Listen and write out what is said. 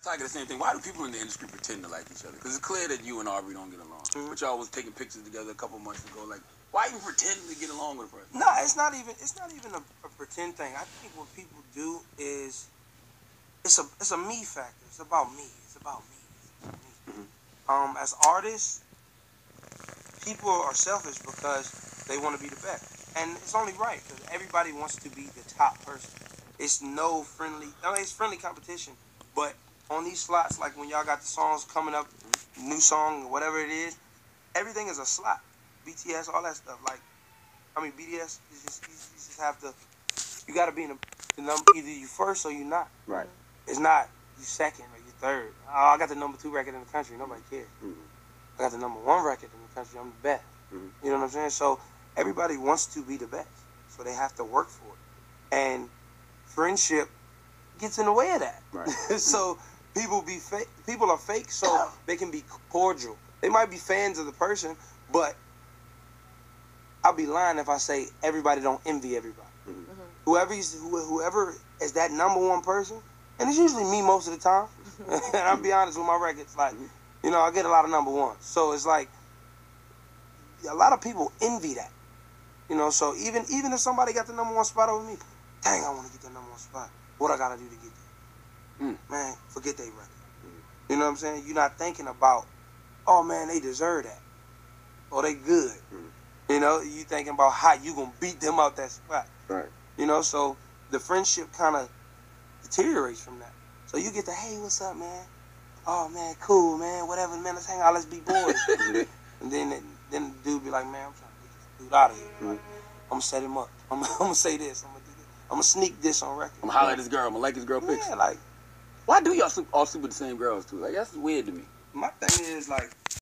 I get the same thing. Why do people in the industry pretend to like each other? Because it's clear that you and Aubrey don't get along. But y'all was taking pictures together a couple months ago. Like, why even pretend to get along with a person? No, it's not even a pretend thing. I think what people do is it's a me factor. It's about me. It's about me. It's about me. As artists, people are selfish because they want to be the best, and it's only right because everybody wants to be the top person. It's no friendly. I mean, it's friendly competition, but on these slots, like when y'all got the songs coming up, new song, whatever it is, everything is a slot. BTS, all that stuff. Like, I mean, BTS, you just have to. You got to be in the number. Either you first or you not. Right. It's not you second or you third. Oh, I got the number 2 record in the country. Nobody cares. I got the number 1 record in the country. I'm the best. You know what I'm saying? So everybody wants to be the best. So they have to work for it. And friendship gets in the way of that. Right. So people are fake so they can be cordial. They might be fans of the person, but I'll be lying if I say everybody don't envy everybody. Whoever is that number 1 person, and it's usually me most of the time. And I'll be honest with my records, like, you know, I get a lot of number 1s. So it's like a lot of people envy that. You know, so even if somebody got the number 1 spot over me, dang, I want to get that number 1 spot. What I gotta do to get there? Man, forget they record. You know what I'm saying? You're not thinking about, oh man, they deserve that. Or they good. You know, you thinking about how you gonna beat them out that spot. Right. You know, so the friendship kind of deteriorates from that. So you get the, hey, what's up, man? Oh man, cool, man. Whatever, man. Let's hang out. Let's be boys. And then the dude be like, man, I'm trying to get this dude out of here. I'm gonna set him up. I'm gonna say this. I'm gonna do this. I'm gonna sneak this on record. I'm gonna holler at this girl. I'm gonna like this girl pics. Yeah, like, why do y'all all sleep with the same girls too? Like, that's weird to me. my thing is, like,